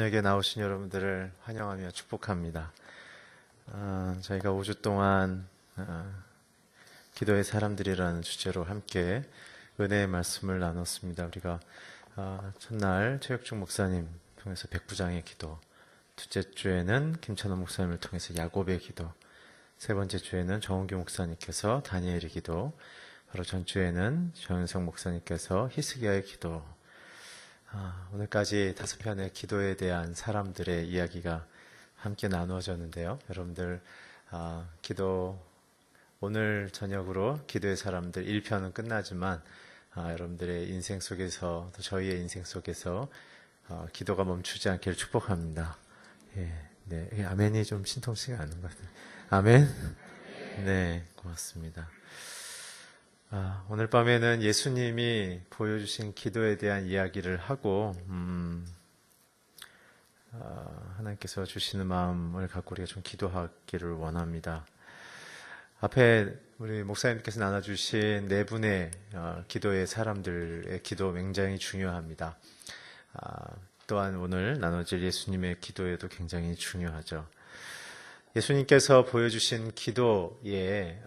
여기에 나오신 여러분들을 환영하며 축복합니다. 저희가 5주 동안 기도의 사람들이라는 주제로 함께 은혜의 말씀을 나눴습니다. 우리가 첫날 최혁중 목사님 통해서 백부장의 기도, 둘째 주에는 김찬호 목사님을 통해서 야곱의 기도, 세 번째 주에는 정은규 목사님께서 다니엘의 기도, 바로 전주에는 정현성 목사님께서 히스기야의 기도, 오늘까지 5편의 기도에 대한 사람들의 이야기가 함께 나누어졌는데요. 여러분들 기도 오늘 저녁으로 기도의 사람들 1편은 끝나지만 여러분들의 인생 속에서 또 저희의 인생 속에서 기도가 멈추지 않기를 축복합니다. 네, 아멘이 좀 신통치가 않은 것 같아요. 아멘? 네, 고맙습니다. 오늘 밤에는 예수님이 보여주신 기도에 대한 이야기를 하고 하나님께서 주시는 마음을 갖고 우리가 좀 기도하기를 원합니다. 앞에 우리 목사님께서 나눠주신 네 분의 기도의 사람들의 기도 굉장히 중요합니다. 또한 오늘 나눠질 예수님의 기도에도 굉장히 중요하죠. 예수님께서 보여주신 기도의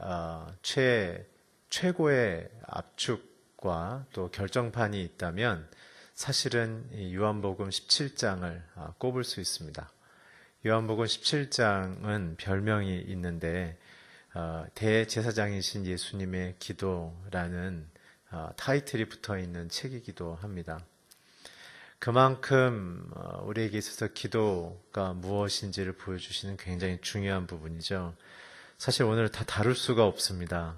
최고의 압축과 또 결정판이 있다면 사실은 요한복음 17장을 꼽을 수 있습니다. 요한복음 17장은 별명이 있는데 대제사장이신 예수님의 기도라는 타이틀이 붙어있는 책이기도 합니다. 그만큼 우리에게 있어서 기도가 무엇인지를 보여주시는 굉장히 중요한 부분이죠. 사실 오늘 다 다룰 수가 없습니다.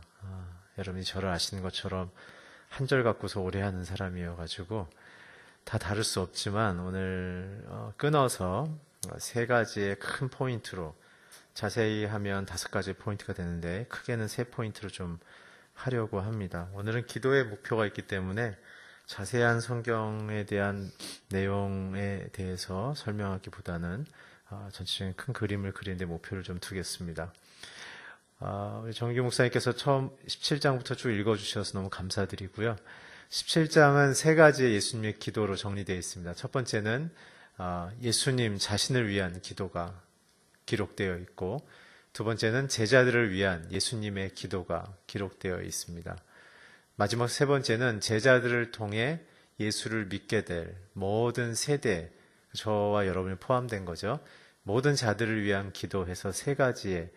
여러분이 저를 아시는 것처럼 한 절 갖고서 오래 하는 사람이어가지고 다 다룰 수 없지만 오늘 끊어서 세 가지의 큰 포인트로, 자세히 하면 5가지 포인트가 되는데 크게는 3포인트로 좀 하려고 합니다. 오늘은 기도의 목표가 있기 때문에 자세한 성경에 대한 내용에 대해서 설명하기보다는 전체적인 큰 그림을 그리는 데 목표를 좀 두겠습니다. 우리 정규 목사님께서 처음 17장부터 쭉 읽어주셔서 너무 감사드리고요. 17장은 3가지의 예수님의 기도로 정리되어 있습니다. 첫 번째는 예수님 자신을 위한 기도가 기록되어 있고, 두 번째는 제자들을 위한 예수님의 기도가 기록되어 있습니다. 마지막 세 번째는 제자들을 통해 예수를 믿게 될 모든 세대, 저와 여러분이 포함된 거죠. 모든 자들을 위한 기도해서 3가지의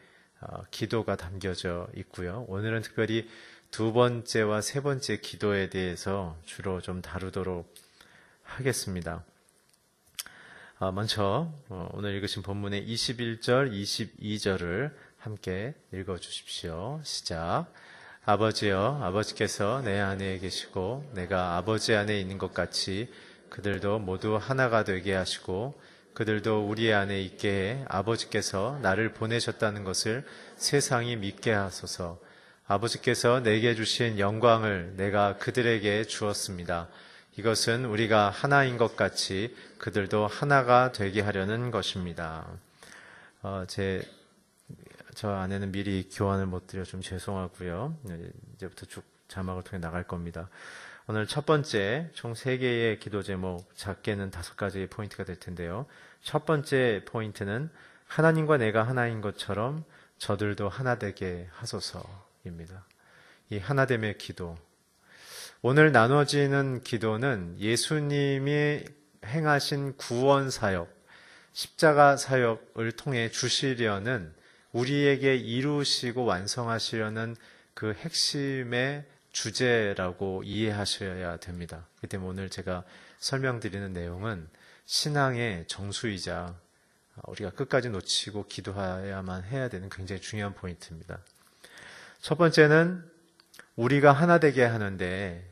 기도가 담겨져 있고요. 오늘은 특별히 2번째와 3번째 기도에 대해서 주로 좀 다루도록 하겠습니다. 먼저 오늘 읽으신 본문의 21절, 22절을 함께 읽어주십시오. 시작. 아버지여, 아버지께서 내 안에 계시고 내가 아버지 안에 있는 것 같이 그들도 모두 하나가 되게 하시고 그들도 우리 안에 있게 해 아버지께서 나를 보내셨다는 것을 세상이 믿게 하소서. 아버지께서 내게 주신 영광을 내가 그들에게 주었습니다. 이것은 우리가 하나인 것 같이 그들도 하나가 되게 하려는 것입니다. 저 안에는 미리 교환을 못 드려 좀 죄송하고요. 이제부터 쭉 자막을 통해 나갈 겁니다. 오늘 첫 번째 총 3개의 기도 제목, 작게는 5가지의 포인트가 될 텐데요. 첫 번째 포인트는 하나님과 내가 하나인 것처럼 저들도 하나 되게 하소서입니다. 이 하나됨의 기도. 오늘 나눠지는 기도는 예수님이 행하신 구원 사역, 십자가 사역을 통해 주시려는, 우리에게 이루시고 완성하시려는 그 핵심의 주제라고 이해하셔야 됩니다. 그렇기 때문에 오늘 제가 설명드리는 내용은 신앙의 정수이자 우리가 끝까지 놓치고 기도해야만 해야 되는 굉장히 중요한 포인트입니다. 첫 번째는 우리가 하나 되게 하는데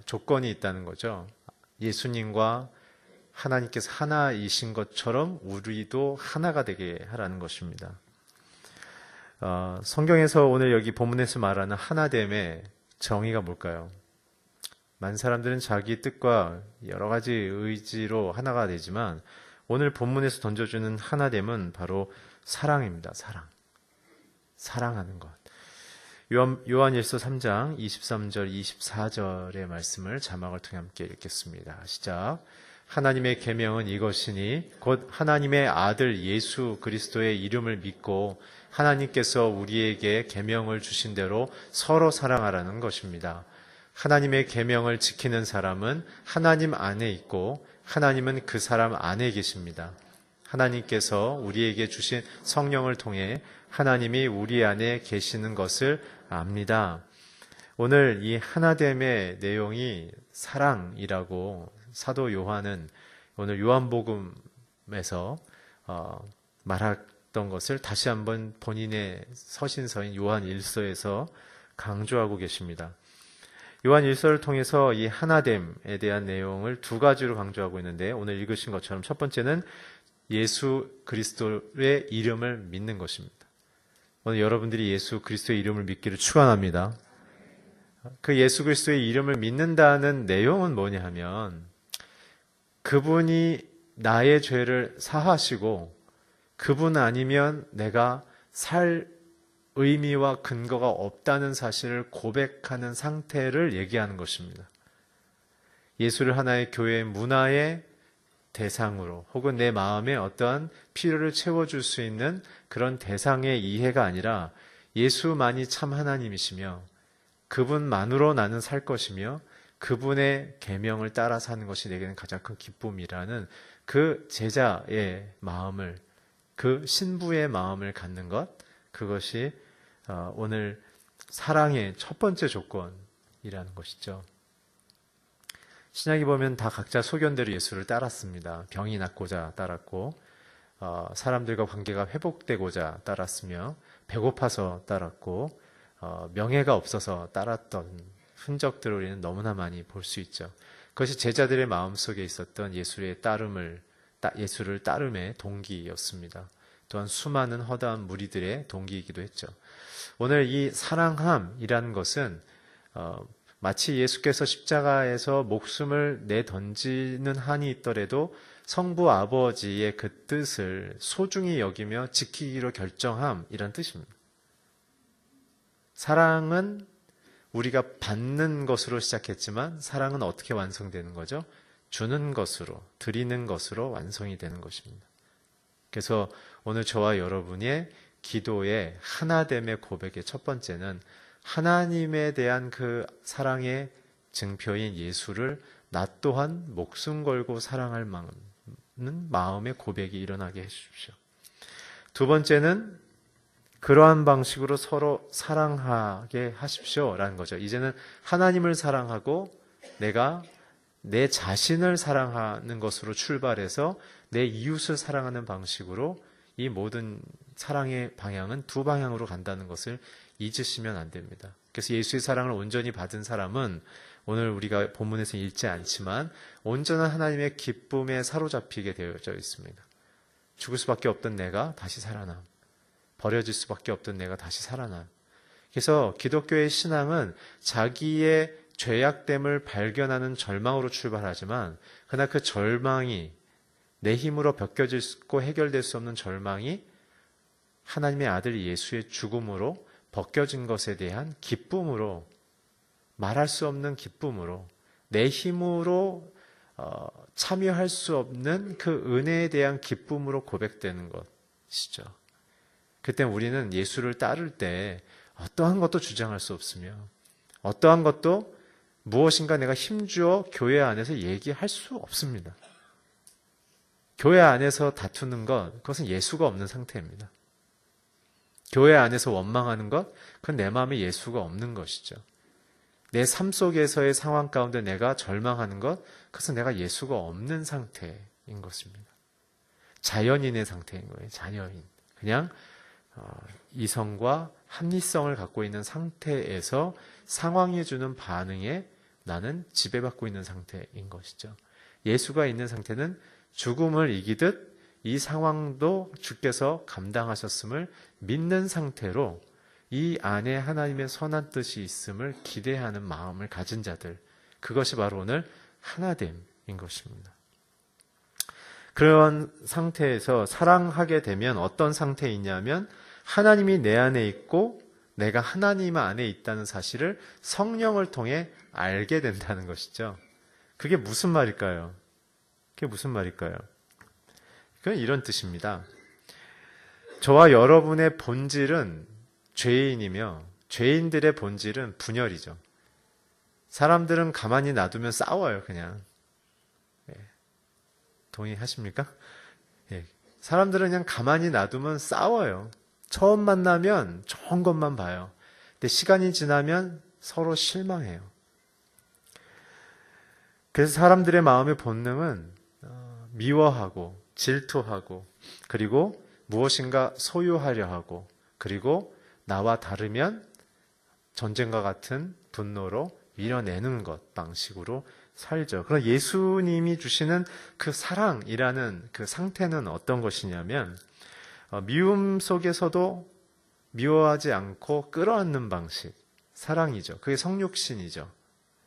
조건이 있다는 거죠. 예수님과 하나님께서 하나이신 것처럼 우리도 하나가 되게 하라는 것입니다. 성경에서 오늘 여기 본문에서 말하는 하나됨의 정의가 뭘까요? 많은 사람들은 자기 뜻과 여러 가지 의지로 하나가 되지만 오늘 본문에서 던져주는 하나됨은 바로 사랑입니다. 사랑하는 것. 요한일서 3장 23절 24절의 말씀을 자막을 통해 함께 읽겠습니다. 시작. 하나님의 계명은 이것이니 곧 하나님의 아들 예수 그리스도의 이름을 믿고 하나님께서 우리에게 계명을 주신 대로 서로 사랑하라는 것입니다. 하나님의 계명을 지키는 사람은 하나님 안에 있고 하나님은 그 사람 안에 계십니다. 하나님께서 우리에게 주신 성령을 통해 하나님이 우리 안에 계시는 것을 압니다. 오늘 이 하나됨의 내용이 사랑이라고 사도 요한은 오늘 요한복음에서 말했던 것을 다시 한번 본인의 서신서인 요한 1서에서 강조하고 계십니다. 요한 1서를 통해서 이 하나됨에 대한 내용을 두 가지로 강조하고 있는데 오늘 읽으신 것처럼 첫 번째는 예수 그리스도의 이름을 믿는 것입니다. 오늘 여러분들이 예수 그리스도의 이름을 믿기를 축원합니다. 그 예수 그리스도의 이름을 믿는다는 내용은 뭐냐 하면 그분이 나의 죄를 사하시고 그분 아니면 내가 살 의미와 근거가 없다는 사실을 고백하는 상태를 얘기하는 것입니다. 예수를 하나의 교회의 문화의 대상으로 혹은 내 마음에 어떠한 필요를 채워줄 수 있는 그런 대상의 이해가 아니라 예수만이 참 하나님이시며 그분만으로 나는 살 것이며 그분의 계명을 따라 사는 것이 내게는 가장 큰 기쁨이라는 그 제자의 마음을, 그 신부의 마음을 갖는 것, 그것이 오늘 사랑의 첫 번째 조건이라는 것이죠. 신약에 보면 다 각자 소견대로 예수를 따랐습니다. 병이 낫고자 따랐고 사람들과 관계가 회복되고자 따랐으며 배고파서 따랐고 명예가 없어서 따랐던 흔적들을 우리는 너무나 많이 볼 수 있죠. 그것이 제자들의 마음속에 있었던 예수를 따름의 동기였습니다. 또한 수많은 허다한 무리들의 동기이기도 했죠. 오늘 이 사랑함이라는 것은 마치 예수께서 십자가에서 목숨을 내던지는 한이 있더라도 성부 아버지의 그 뜻을 소중히 여기며 지키기로 결정함이란 뜻입니다. 사랑은 우리가 받는 것으로 시작했지만 사랑은 어떻게 완성되는 거죠? 주는 것으로, 드리는 것으로 완성이 되는 것입니다. 그래서 오늘 저와 여러분의 기도의 하나됨의 고백의 첫 번째는 하나님에 대한 그 사랑의 증표인 예수를 나 또한 목숨 걸고 사랑할 마음의 고백이 일어나게 해주십시오. 두 번째는 그러한 방식으로 서로 사랑하게 하십시오라는 거죠. 이제는 하나님을 사랑하고 내가 내 자신을 사랑하는 것으로 출발해서 내 이웃을 사랑하는 방식으로 이 모든 사랑의 방향은 두 방향으로 간다는 것을 잊으시면 안 됩니다. 그래서 예수의 사랑을 온전히 받은 사람은 오늘 우리가 본문에서 읽지 않지만 온전한 하나님의 기쁨에 사로잡히게 되어져 있습니다. 죽을 수밖에 없던 내가 다시 살아남. 버려질 수밖에 없던 내가 다시 살아남. 그래서 기독교의 신앙은 자기의 죄악됨을 발견하는 절망으로 출발하지만 그러나 그 절망이 내 힘으로 벗겨지고 해결될 수 없는 절망이 하나님의 아들 예수의 죽음으로 벗겨진 것에 대한 기쁨으로, 말할 수 없는 기쁨으로, 내 힘으로 참여할 수 없는 그 은혜에 대한 기쁨으로 고백되는 것이죠. 그때 우리는 예수를 따를 때 어떠한 것도 주장할 수 없으며 어떠한 것도 무엇인가 내가 힘주어 교회 안에서 얘기할 수 없습니다. 교회 안에서 다투는 것, 그것은 예수가 없는 상태입니다. 교회 안에서 원망하는 것, 그건 내 마음에 예수가 없는 것이죠. 내 삶 속에서의 상황 가운데 내가 절망하는 것, 그것은 내가 예수가 없는 상태인 것입니다. 자연인의 상태인 거예요. 자연인. 그냥 이성과 합리성을 갖고 있는 상태에서 상황이 주는 반응에 나는 지배받고 있는 상태인 것이죠. 예수가 있는 상태는 죽음을 이기듯 이 상황도 주께서 감당하셨음을 믿는 상태로 이 안에 하나님의 선한 뜻이 있음을 기대하는 마음을 가진 자들, 그것이 바로 오늘 하나됨인 것입니다. 그런 상태에서 사랑하게 되면 어떤 상태에 있냐면 하나님이 내 안에 있고 내가 하나님 안에 있다는 사실을 성령을 통해 알게 된다는 것이죠. 그게 무슨 말일까요? 그게 무슨 말일까요? 그건 이런 뜻입니다. 저와 여러분의 본질은 죄인이며 죄인들의 본질은 분열이죠. 사람들은 가만히 놔두면 싸워요, 그냥. 예. 동의하십니까? 예. 사람들은 그냥 가만히 놔두면 싸워요. 처음 만나면 좋은 것만 봐요. 근데 시간이 지나면 서로 실망해요. 그래서 사람들의 마음의 본능은 미워하고 질투하고 그리고 무엇인가 소유하려 하고 그리고 나와 다르면 전쟁과 같은 분노로 밀어내는 것 방식으로 살죠. 그럼 예수님이 주시는 그 사랑이라는 그 상태는 어떤 것이냐면 미움 속에서도 미워하지 않고 끌어안는 방식, 사랑이죠. 그게 성육신이죠.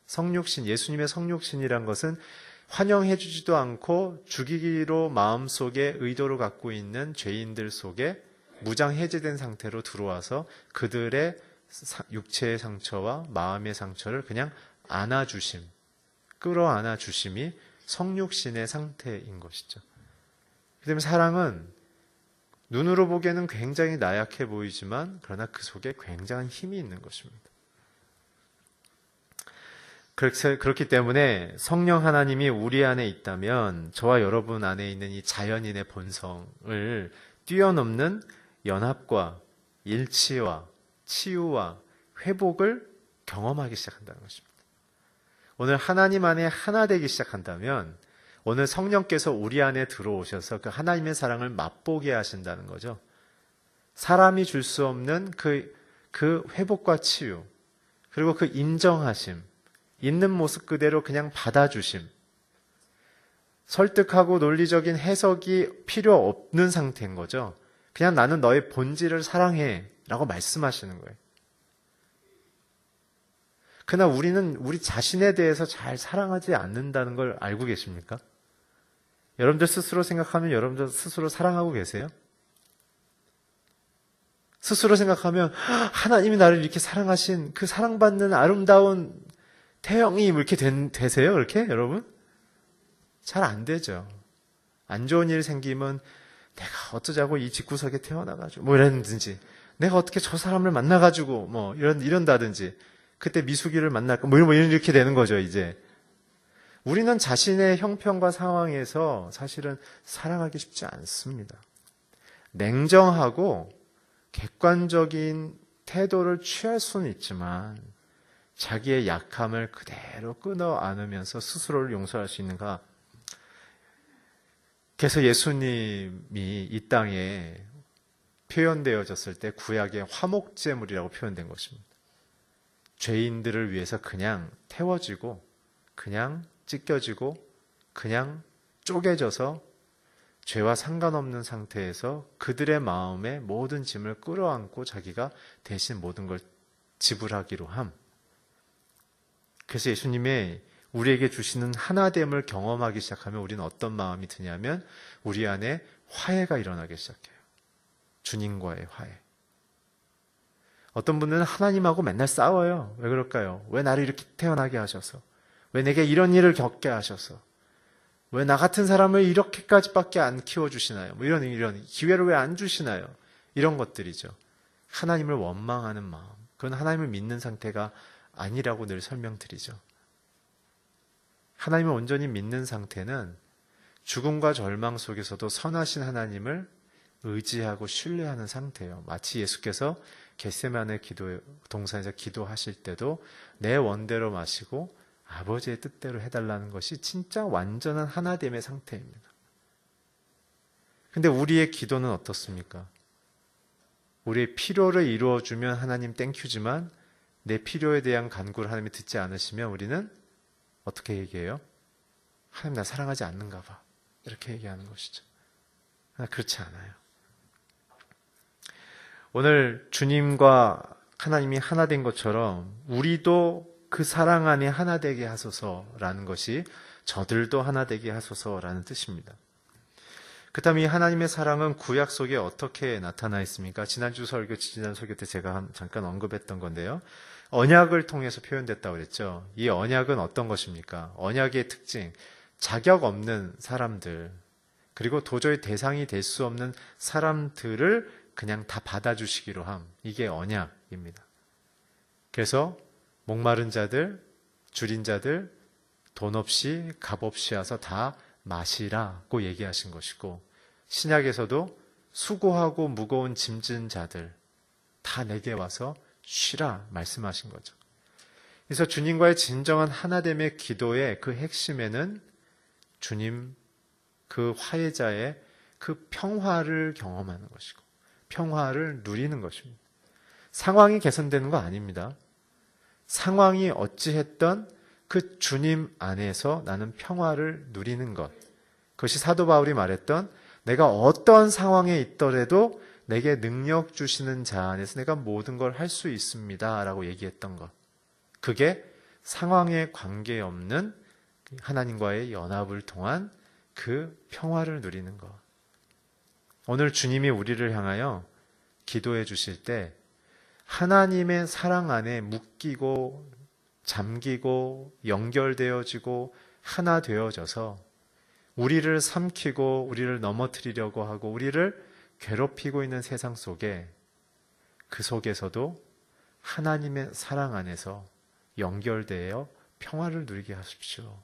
성육신, 예수님의 성육신이란 것은 환영해주지도 않고 죽이기로 마음속에 의도를 갖고 있는 죄인들 속에 무장해제된 상태로 들어와서 그들의 육체의 상처와 마음의 상처를 그냥 안아주심, 끌어안아 주심이 성육신의 상태인 것이죠. 그다음에 사랑은 눈으로 보기에는 굉장히 나약해 보이지만 그러나 그 속에 굉장한 힘이 있는 것입니다. 그렇기 때문에 성령 하나님이 우리 안에 있다면 저와 여러분 안에 있는 이 자연인의 본성을 뛰어넘는 연합과 일치와 치유와 회복을 경험하기 시작한다는 것입니다. 오늘 하나님 안에 하나 되기 시작한다면 오늘 성령께서 우리 안에 들어오셔서 그 하나님의 사랑을 맛보게 하신다는 거죠. 사람이 줄 수 없는 그 회복과 치유 그리고 그 인정하심 있는 모습 그대로 그냥 받아주심 설득하고 논리적인 해석이 필요 없는 상태인 거죠. 그냥 나는 너의 본질을 사랑해 라고 말씀하시는 거예요. 그러나 우리는 우리 자신에 대해서 잘 사랑하지 않는다는 걸 알고 계십니까? 여러분들 스스로 생각하면 여러분들 스스로 사랑하고 계세요? 스스로 생각하면 하나님이 나를 이렇게 사랑하신 그 사랑받는 아름다운 태영이 이렇게 되세요? 그렇게 여러분? 잘 안 되죠. 안 좋은 일 생기면 내가 어쩌자고 이 집구석에 태어나가지고 뭐 이랬든지 내가 어떻게 저 사람을 만나가지고 뭐 이런다든지 그때 미숙이를 만날까 뭐 이렇게 되는 거죠. 이제 우리는 자신의 형편과 상황에서 사실은 사랑하기 쉽지 않습니다. 냉정하고 객관적인 태도를 취할 수는 있지만 자기의 약함을 그대로 끊어 안으면서 스스로를 용서할 수 있는가? 그래서 예수님이 이 땅에 표현되어졌을 때 구약의 화목제물이라고 표현된 것입니다. 죄인들을 위해서 그냥 태워지고 그냥 찢겨지고 그냥 쪼개져서 죄와 상관없는 상태에서 그들의 마음에 모든 짐을 끌어안고 자기가 대신 모든 걸 지불하기로 함. 그래서 예수님의 우리에게 주시는 하나됨을 경험하기 시작하면 우리는 어떤 마음이 드냐면 우리 안에 화해가 일어나기 시작해요. 주님과의 화해. 어떤 분들은 하나님하고 맨날 싸워요. 왜 그럴까요? 왜 나를 이렇게 태어나게 하셔서? 왜 내게 이런 일을 겪게 하셔서? 왜 나 같은 사람을 이렇게까지밖에 안 키워주시나요? 뭐 이런 기회를 왜 안 주시나요? 이런 것들이죠. 하나님을 원망하는 마음. 그건 하나님을 믿는 상태가 아니라고 늘 설명드리죠. 하나님을 온전히 믿는 상태는 죽음과 절망 속에서도 선하신 하나님을 의지하고 신뢰하는 상태예요. 마치 예수께서 겟세마네 동산에서 기도하실 때도 내 원대로 마시고 아버지의 뜻대로 해달라는 것이 진짜 완전한 하나됨의 상태입니다. 근데 우리의 기도는 어떻습니까? 우리의 필요를 이루어주면 하나님 땡큐지만 내 필요에 대한 간구를 하나님이 듣지 않으시면 우리는 어떻게 얘기해요? 하나님 나 사랑하지 않는가 봐. 이렇게 얘기하는 것이죠. 그렇지 않아요. 오늘 주님과 하나님이 하나 된 것처럼 우리도 그 사랑 안에 하나 되게 하소서라는 것이 저들도 하나 되게 하소서라는 뜻입니다. 그렇다면 이 하나님의 사랑은 구약 속에 어떻게 나타나 있습니까? 지난 설교 때 제가 잠깐 언급했던 건데요. 언약을 통해서 표현됐다고 그랬죠. 이 언약은 어떤 것입니까? 언약의 특징, 자격 없는 사람들, 그리고 도저히 대상이 될 수 없는 사람들을 그냥 다 받아주시기로 함. 이게 언약입니다. 그래서 목마른 자들, 줄인 자들, 돈 없이 값 없이 와서 다 마시라고 얘기하신 것이고, 신약에서도 수고하고 무거운 짐진 자들 다 내게 와서 쉬라 말씀하신 거죠. 그래서 주님과의 진정한 하나됨의 기도의 그 핵심에는 주님 그 화해자의 그 평화를 경험하는 것이고 평화를 누리는 것입니다. 상황이 개선되는 거 아닙니다. 상황이 어찌했던 그 주님 안에서 나는 평화를 누리는 것. 그것이 사도 바울이 말했던 내가 어떤 상황에 있더라도 내게 능력 주시는 자 안에서 내가 모든 걸 할 수 있습니다 라고 얘기했던 것. 그게 상황에 관계없는 하나님과의 연합을 통한 그 평화를 누리는 것. 오늘 주님이 우리를 향하여 기도해 주실 때 하나님의 사랑 안에 묶이고 잠기고 연결되어지고 하나 되어져서 우리를 삼키고 우리를 넘어뜨리려고 하고 우리를 괴롭히고 있는 세상 속에 그 속에서도 하나님의 사랑 안에서 연결되어 평화를 누리게 하십시오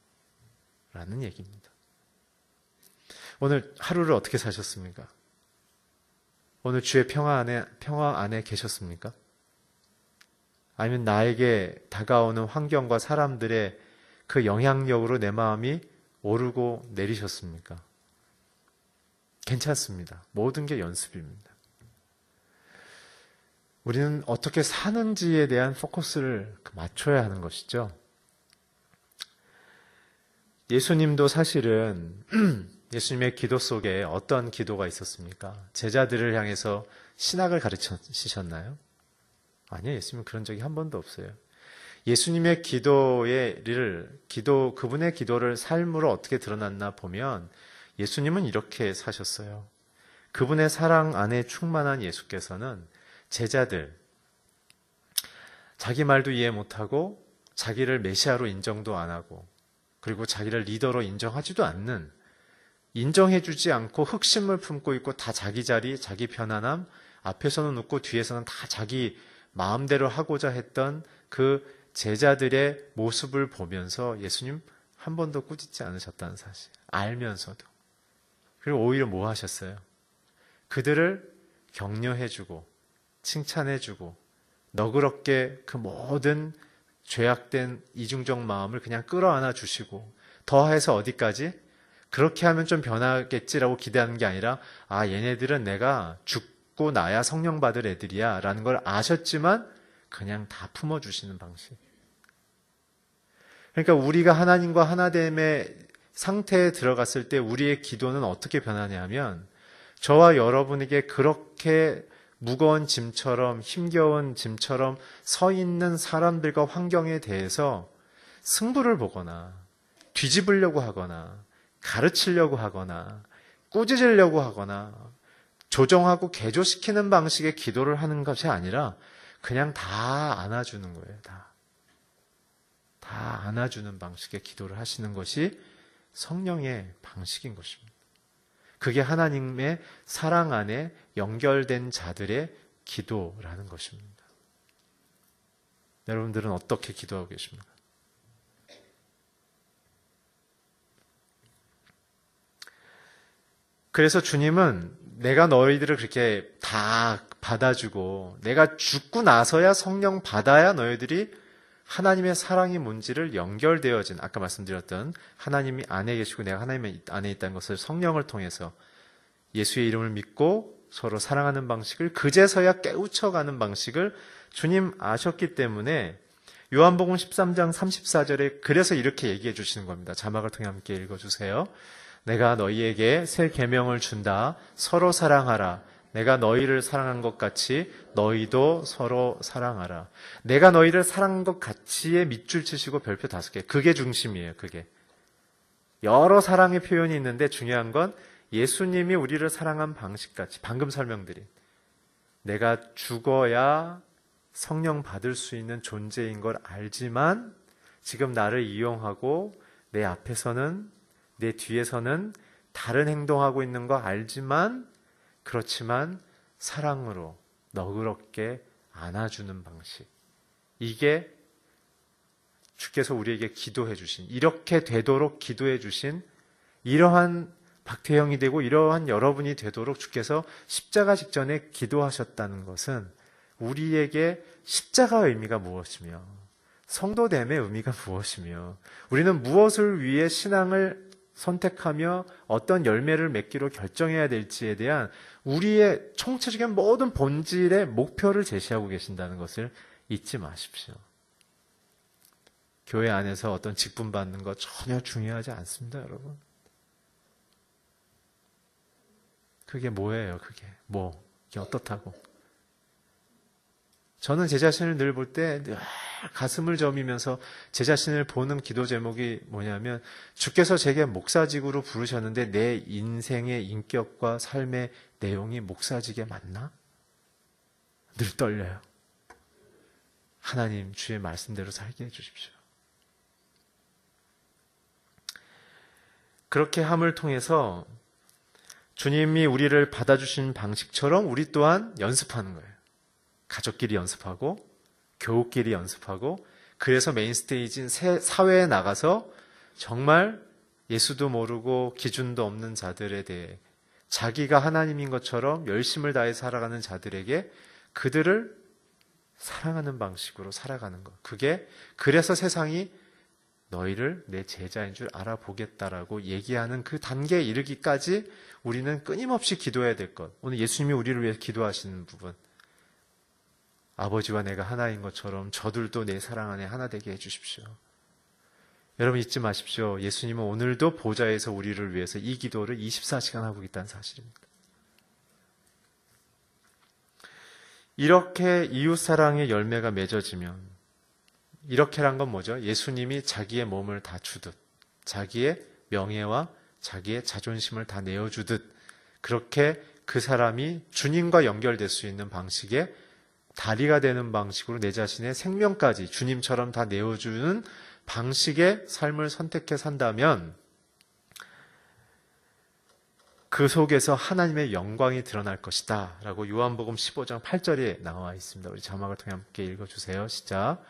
라는 얘기입니다. 오늘 하루를 어떻게 사셨습니까? 오늘 주의 평화 안에 계셨습니까? 아니면 나에게 다가오는 환경과 사람들의 그 영향력으로 내 마음이 오르고 내리셨습니까? 괜찮습니다. 모든 게 연습입니다. 우리는 어떻게 사는지에 대한 포커스를 맞춰야 하는 것이죠. 예수님도 사실은 예수님의 기도 속에 어떤 기도가 있었습니까? 제자들을 향해서 신학을 가르치셨나요? 아니요, 예수님은 그런 적이 한 번도 없어요. 예수님의 그분의 기도를 삶으로 어떻게 드러났나 보면 예수님은 이렇게 사셨어요. 그분의 사랑 안에 충만한 예수께서는 제자들, 자기 말도 이해 못하고 자기를 메시아로 인정도 안 하고 그리고 자기를 리더로 인정하지도 않는, 인정해주지 않고 흑심을 품고 있고 다 자기 자리, 자기 편안함, 앞에서는 웃고 뒤에서는 다 자기 마음대로 하고자 했던 그 제자들의 모습을 보면서 예수님 한 번도 꾸짖지 않으셨다는 사실 알면서도. 그리고 오히려 뭐 하셨어요? 그들을 격려해주고 칭찬해주고 너그럽게 그 모든 죄악된 이중적 마음을 그냥 끌어안아 주시고, 더해서 어디까지? 그렇게 하면 좀 변하겠지라고 기대하는 게 아니라 얘네들은 내가 죽고 나야 성령 받을 애들이야 라는 걸 아셨지만 그냥 다 품어주시는 방식. 그러니까 우리가 하나님과 하나됨의 상태에 들어갔을 때 우리의 기도는 어떻게 변하냐 하면 저와 여러분에게 그렇게 무거운 짐처럼 힘겨운 짐처럼 서 있는 사람들과 환경에 대해서 승부를 보거나 뒤집으려고 하거나 가르치려고 하거나 꾸짖으려고 하거나 조정하고 개조시키는 방식의 기도를 하는 것이 아니라 그냥 다 안아주는 거예요. 다 안아주는 방식의 기도를 하시는 것이 성령의 방식인 것입니다. 그게 하나님의 사랑 안에 연결된 자들의 기도라는 것입니다. 여러분들은 어떻게 기도하고 계십니까? 그래서 주님은 내가 너희들을 그렇게 다 받아주고 내가 죽고 나서야 성령 받아야 너희들이 하나님의 사랑이 뭔지를 연결되어진, 아까 말씀드렸던 하나님이 안에 계시고 내가 하나님 안에 있다는 것을 성령을 통해서 예수의 이름을 믿고 서로 사랑하는 방식을 그제서야 깨우쳐가는 방식을 주님 아셨기 때문에 요한복음 13장 34절에 그래서 이렇게 얘기해 주시는 겁니다. 자막을 통해 함께 읽어주세요. 내가 너희에게 새 계명을 준다. 서로 사랑하라. 내가 너희를 사랑한 것 같이 너희도 서로 사랑하라. 내가 너희를 사랑한 것 같이의 밑줄 치시고 별표 5개. 그게 중심이에요. 그게. 여러 사랑의 표현이 있는데 중요한 건 예수님이 우리를 사랑한 방식같이 방금 설명드린, 내가 죽어야 성령 받을 수 있는 존재인 걸 알지만 지금 나를 이용하고 내 앞에서는 내 뒤에서는 다른 행동하고 있는 거 알지만 그렇지만 사랑으로 너그럽게 안아주는 방식. 이게 주께서 우리에게 기도해 주신, 이렇게 되도록 기도해 주신 이러한 박태형이 되고 이러한 여러분이 되도록 주께서 십자가 직전에 기도하셨다는 것은 우리에게 십자가의 의미가 무엇이며 성도됨의 의미가 무엇이며 우리는 무엇을 위해 신앙을 선택하며 어떤 열매를 맺기로 결정해야 될지에 대한 우리의 총체적인 모든 본질의 목표를 제시하고 계신다는 것을 잊지 마십시오. 교회 안에서 어떤 직분 받는 거 전혀 중요하지 않습니다, 여러분. 그게 뭐예요, 그게? 이게 어떻다고? 저는 제 자신을 늘 볼 때 가슴을 저미면서 제 자신을 보는 기도 제목이 뭐냐면 주께서 제게 목사직으로 부르셨는데 내 인생의 인격과 삶의 내용이 목사직에 맞나? 늘 떨려요. 하나님 주의 말씀대로 살게 해주십시오. 그렇게 함을 통해서 주님이 우리를 받아주신 방식처럼 우리 또한 연습하는 거예요. 가족끼리 연습하고 교우끼리 연습하고 그래서 메인스테이지인 사회에 나가서 정말 예수도 모르고 기준도 없는 자들에 대해 자기가 하나님인 것처럼 열심을 다해 살아가는 자들에게 그들을 사랑하는 방식으로 살아가는 것. 그게 그래서 세상이 너희를 내 제자인 줄 알아보겠다라고 얘기하는 그 단계에 이르기까지 우리는 끊임없이 기도해야 될 것. 오늘 예수님이 우리를 위해 기도하시는 부분. 아버지와 내가 하나인 것처럼 저들도 내 사랑 안에 하나 되게 해주십시오. 여러분 잊지 마십시오. 예수님은 오늘도 보좌에서 우리를 위해서 이 기도를 24시간 하고 있다는 사실입니다. 이렇게 이웃사랑의 열매가 맺어지면 이렇게란 건 뭐죠? 예수님이 자기의 몸을 다 주듯 자기의 명예와 자기의 자존심을 다 내어주듯 그렇게 그 사람이 주님과 연결될 수 있는 방식의 다리가 되는 방식으로 내 자신의 생명까지 주님처럼 다 내어주는 방식의 삶을 선택해 산다면 그 속에서 하나님의 영광이 드러날 것이다 라고 요한복음 15장 8절에 나와 있습니다. 우리 자막을 통해 함께 읽어주세요. 시작.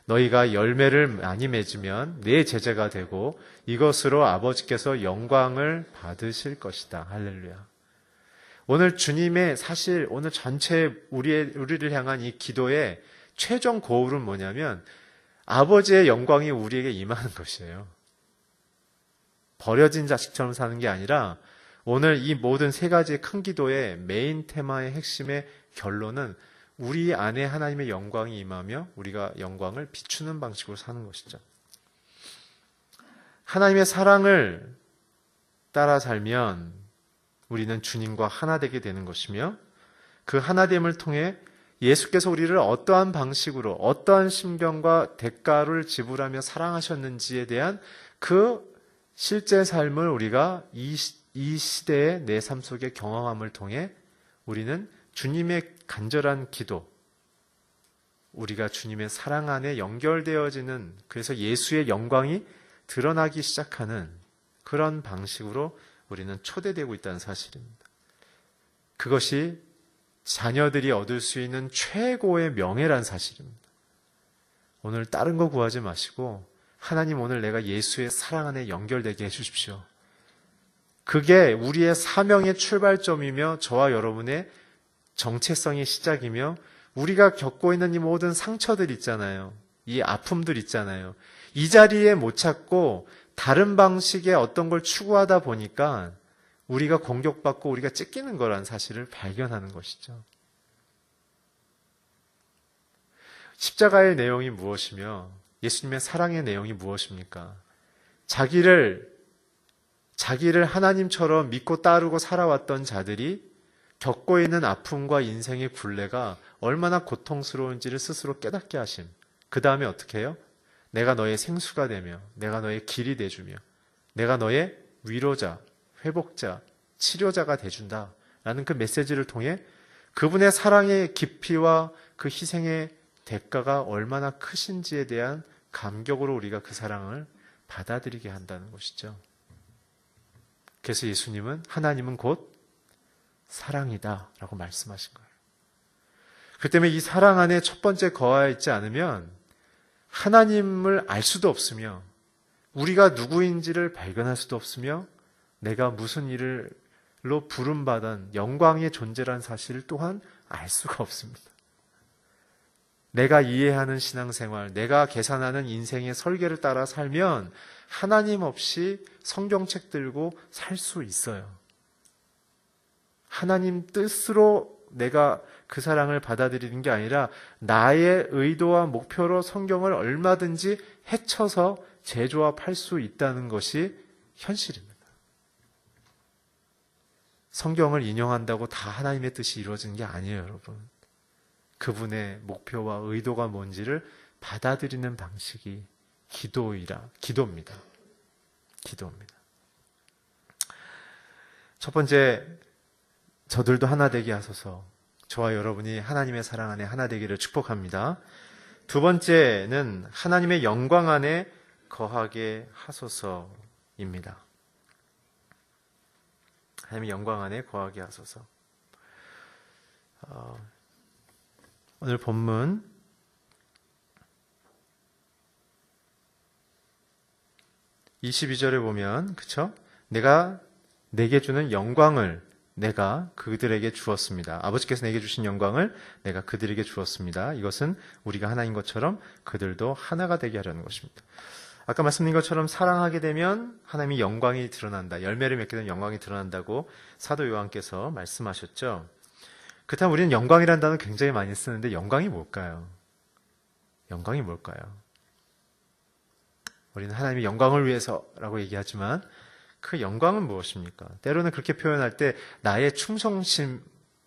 너희가 열매를 많이 맺으면 내 제자가 되고 이것으로 아버지께서 영광을 받으실 것이다. 할렐루야. 오늘 주님의 사실 오늘 전체 우리를 향한 이 기도의 최종 고울은 뭐냐면 아버지의 영광이 우리에게 임하는 것이에요. 버려진 자식처럼 사는 게 아니라 오늘 이 모든 세 가지의 큰 기도의 메인 테마의 핵심의 결론은 우리 안에 하나님의 영광이 임하며 우리가 영광을 비추는 방식으로 사는 것이죠. 하나님의 사랑을 따라 살면 우리는 주님과 하나 되게 되는 것이며 그 하나됨을 통해 예수께서 우리를 어떠한 방식으로 어떠한 심경과 대가를 지불하며 사랑하셨는지에 대한 그 실제 삶을 우리가 이 시대의 내 삶 속에 경험함을 통해 우리는 주님의 간절한 기도, 우리가 주님의 사랑 안에 연결되어지는 그래서 예수의 영광이 드러나기 시작하는 그런 방식으로 우리는 초대되고 있다는 사실입니다. 그것이 자녀들이 얻을 수 있는 최고의 명예란 사실입니다. 오늘 다른 거 구하지 마시고 하나님 오늘 내가 예수의 사랑 안에 연결되게 해주십시오. 그게 우리의 사명의 출발점이며 저와 여러분의 정체성의 시작이며 우리가 겪고 있는 이 모든 상처들 있잖아요. 이 아픔들 있잖아요. 이 자리에 못 찾고 다른 방식의 어떤 걸 추구하다 보니까 우리가 공격받고 우리가 찢기는 거란 사실을 발견하는 것이죠. 십자가의 내용이 무엇이며 예수님의 사랑의 내용이 무엇입니까? 자기를 하나님처럼 믿고 따르고 살아왔던 자들이 겪고 있는 아픔과 인생의 굴레가 얼마나 고통스러운지를 스스로 깨닫게 하심. 그 다음에 어떻게 해요? 내가 너의 생수가 되며 내가 너의 길이 돼주며 내가 너의 위로자, 회복자, 치료자가 돼준다 라는 그 메시지를 통해 그분의 사랑의 깊이와 그 희생의 대가가 얼마나 크신지에 대한 감격으로 우리가 그 사랑을 받아들이게 한다는 것이죠. 그래서 예수님은 하나님은 곧 사랑이다 라고 말씀하신 거예요. 그 때문에 이 사랑 안에 첫 번째 거하여 있지 않으면 하나님을 알 수도 없으며 우리가 누구인지를 발견할 수도 없으며 내가 무슨 일로 부름받은 영광의 존재란 사실을 또한 알 수가 없습니다. 내가 이해하는 신앙생활, 내가 계산하는 인생의 설계를 따라 살면 하나님 없이 성경책 들고 살 수 있어요. 하나님 뜻으로 내가 그 사랑을 받아들이는 게 아니라 나의 의도와 목표로 성경을 얼마든지 헤쳐서 재조합할 수 있다는 것이 현실입니다. 성경을 인용한다고 다 하나님의 뜻이 이루어지는 게 아니에요, 여러분. 그분의 목표와 의도가 뭔지를 받아들이는 방식이 기도입니다. 기도입니다. 첫 번째, 저들도 하나 되게 하소서. 저와 여러분이 하나님의 사랑 안에 하나 되기를 축복합니다. 두 번째는 하나님의 영광 안에 거하게 하소서입니다. 하나님의 영광 안에 거하게 하소서. 오늘 본문 22절에 보면, 그쵸? 내가 내게 주는 영광을 내가 그들에게 주었습니다. 아버지께서 내게 주신 영광을 내가 그들에게 주었습니다. 이것은 우리가 하나인 것처럼 그들도 하나가 되게 하려는 것입니다. 아까 말씀드린 것처럼 사랑하게 되면 하나님의 영광이 드러난다. 열매를 맺게 되면 영광이 드러난다고 사도 요한께서 말씀하셨죠. 그렇다면 우리는 영광이라는 단어 굉장히 많이 쓰는데 영광이 뭘까요? 영광이 뭘까요? 우리는 하나님의 영광을 위해서라고 얘기하지만 그 영광은 무엇입니까? 때로는 그렇게 표현할 때 나의 충성심,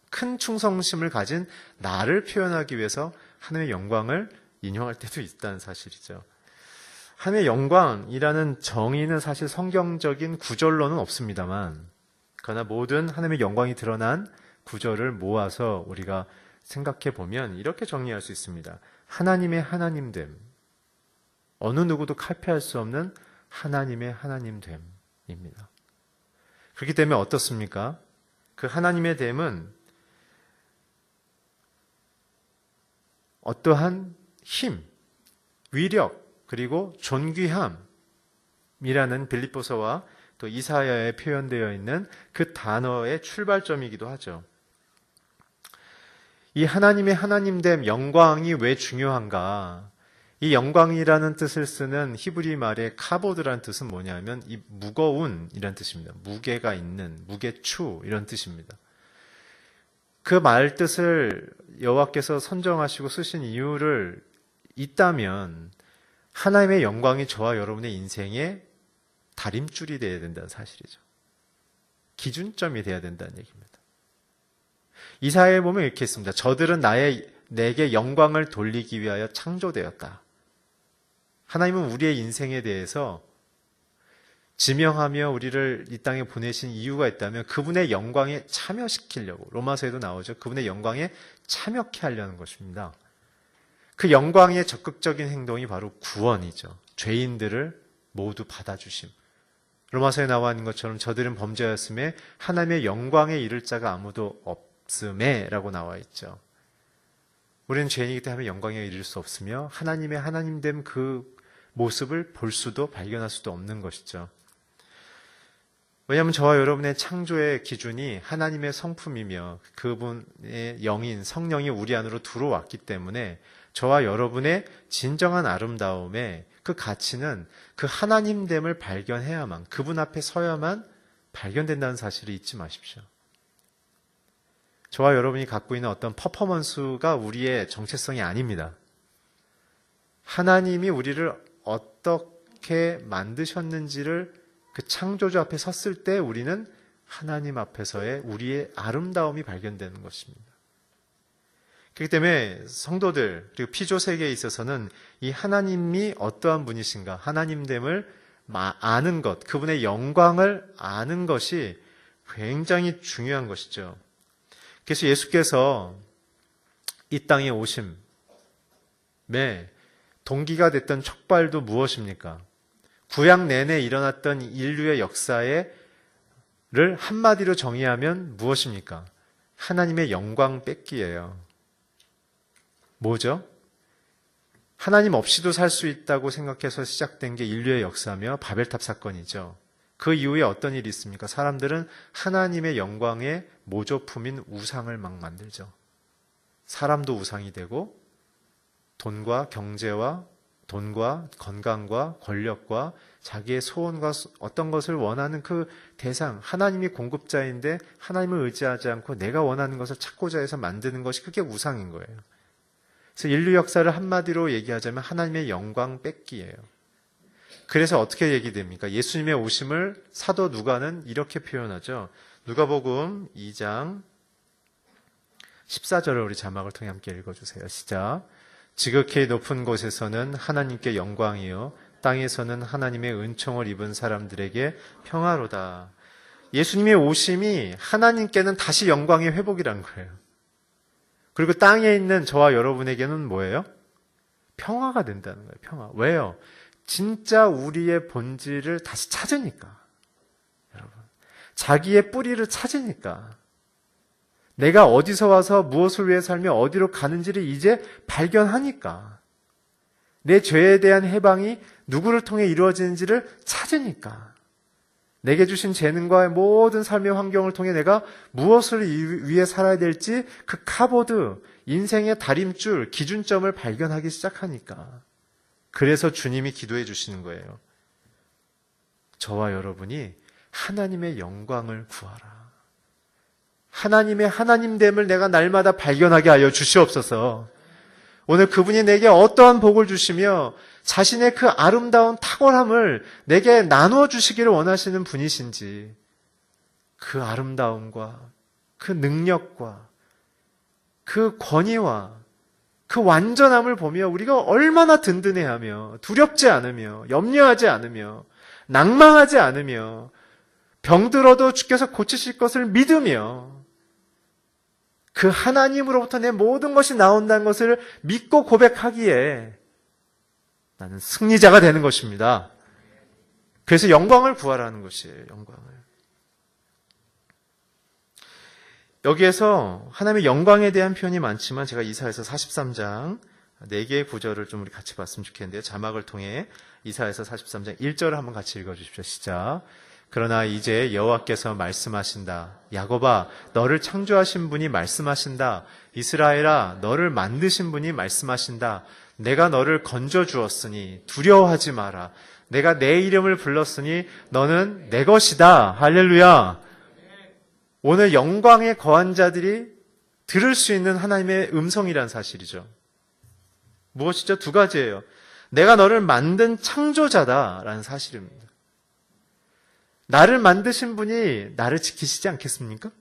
큰 충성심을 가진 나를 표현하기 위해서 하나님의 영광을 인용할 때도 있다는 사실이죠. 하나님의 영광이라는 정의는 사실 성경적인 구절로는 없습니다만, 그러나 모든 하나님의 영광이 드러난 구절을 모아서 우리가 생각해 보면 이렇게 정리할 수 있습니다. 하나님의 하나님됨, 어느 누구도 칼피할 수 없는 하나님의 하나님됨입니다. 그렇기 때문에 어떻습니까? 그 하나님의 됨은 어떠한 힘, 위력, 그리고 존귀함이라는 빌립보서와 또 이사야에 표현되어 있는 그 단어의 출발점이기도 하죠. 이 하나님의 하나님됨, 영광이 왜 중요한가? 이 영광이라는 뜻을 쓰는 히브리 말의 카보드라는 뜻은 뭐냐면 이 무거운이라는 뜻입니다. 무게가 있는, 무게추 이런 뜻입니다. 그 말 뜻을 여호와께서 선정하시고 쓰신 이유를 있다면 하나님의 영광이 저와 여러분의 인생의 다림줄이 되어야 된다는 사실이죠. 기준점이 되어야 된다는 얘기입니다. 이사야에 보면 이렇게 있습니다. 저들은 내게 영광을 돌리기 위하여 창조되었다. 하나님은 우리의 인생에 대해서 지명하며 우리를 이 땅에 보내신 이유가 있다면 그분의 영광에 참여시키려고, 로마서에도 나오죠. 그분의 영광에 참여케 하려는 것입니다. 그 영광의 적극적인 행동이 바로 구원이죠. 죄인들을 모두 받아주심. 로마서에 나와 있는 것처럼 저들은 범죄하였음에 하나님의 영광에 이를 자가 아무도 없음에 라고 나와 있죠. 우리는 죄인이기 때문에 영광에 이를 수 없으며 하나님의 하나님됨 그 모습을 볼 수도 발견할 수도 없는 것이죠. 왜냐하면 저와 여러분의 창조의 기준이 하나님의 성품이며 그분의 영인, 성령이 우리 안으로 들어왔기 때문에 저와 여러분의 진정한 아름다움의 그 가치는 그 하나님됨을 발견해야만, 그분 앞에 서야만 발견된다는 사실을 잊지 마십시오. 저와 여러분이 갖고 있는 어떤 퍼포먼스가 우리의 정체성이 아닙니다. 하나님이 우리를 어떻게 만드셨는지를 그 창조주 앞에 섰을 때 우리는 하나님 앞에서의 우리의 아름다움이 발견되는 것입니다. 그렇기 때문에 성도들 그리고 피조 세계에 있어서는 이 하나님이 어떠한 분이신가, 하나님됨을 아는 것, 그분의 영광을 아는 것이 굉장히 중요한 것이죠. 그래서 예수께서 이 땅에 오심에 동기가 됐던 촉발도 무엇입니까? 구약 내내 일어났던 인류의 역사의 한마디로 정의하면 무엇입니까? 하나님의 영광 뺏기예요. 뭐죠? 하나님 없이도 살 수 있다고 생각해서 시작된 게 인류의 역사며 바벨탑 사건이죠. 그 이후에 어떤 일이 있습니까? 사람들은 하나님의 영광의 모조품인 우상을 막 만들죠. 사람도 우상이 되고 돈과 경제와 돈과 건강과 권력과 자기의 소원과 어떤 것을 원하는 그 대상, 하나님이 공급자인데 하나님을 의지하지 않고 내가 원하는 것을 찾고자 해서 만드는 것이 그게 우상인 거예요. 그래서 인류 역사를 한마디로 얘기하자면 하나님의 영광 뺏기예요. 그래서 어떻게 얘기됩니까? 예수님의 오심을 사도 누가는 이렇게 표현하죠. 누가복음 2장 14절을 우리 자막을 통해 함께 읽어주세요. 시작. 지극히 높은 곳에서는 하나님께 영광이요 땅에서는 하나님의 은총을 입은 사람들에게 평화로다. 예수님의 오심이 하나님께는 다시 영광의 회복이란 거예요. 그리고 땅에 있는 저와 여러분에게는 뭐예요? 평화가 된다는 거예요. 평화. 왜요? 진짜 우리의 본질을 다시 찾으니까. 여러분, 자기의 뿌리를 찾으니까. 내가 어디서 와서 무엇을 위해 살며 어디로 가는지를 이제 발견하니까. 내 죄에 대한 해방이 누구를 통해 이루어지는지를 찾으니까. 내게 주신 재능과 모든 삶의 환경을 통해 내가 무엇을 위해 살아야 될지 그 카보드, 인생의 다림줄, 기준점을 발견하기 시작하니까. 그래서 주님이 기도해 주시는 거예요. 저와 여러분이 하나님의 영광을 구하라. 하나님의 하나님됨을 내가 날마다 발견하게 하여 주시옵소서. 오늘 그분이 내게 어떠한 복을 주시며 자신의 그 아름다운 탁월함을 내게 나누어 주시기를 원하시는 분이신지, 그 아름다움과 그 능력과 그 권위와 그 완전함을 보며 우리가 얼마나 든든해하며 두렵지 않으며 염려하지 않으며 낭망하지 않으며 병들어도 주께서 고치실 것을 믿으며 그 하나님으로부터 내 모든 것이 나온다는 것을 믿고 고백하기에 나는 승리자가 되는 것입니다. 그래서 영광을 구하라는 것이에요. 영광을. 여기에서 하나님의 영광에 대한 표현이 많지만 제가 이사야서 43장 4개의 구절을 좀 우리 같이 봤으면 좋겠는데요. 자막을 통해 이사야서 43장 1절을 한번 같이 읽어주십시오. 시작. 그러나 이제 여호와께서 말씀하신다. 야곱아, 너를 창조하신 분이 말씀하신다. 이스라엘아, 너를 만드신 분이 말씀하신다. 내가 너를 건져주었으니 두려워하지 마라. 내가 내 이름을 불렀으니 너는 내 것이다. 할렐루야. 오늘 영광에 거한 자들이 들을 수 있는 하나님의 음성이란 사실이죠. 무엇이죠? 두 가지예요. 내가 너를 만든 창조자다라는 사실입니다. 나를 만드신 분이 나를 지키시지 않겠습니까?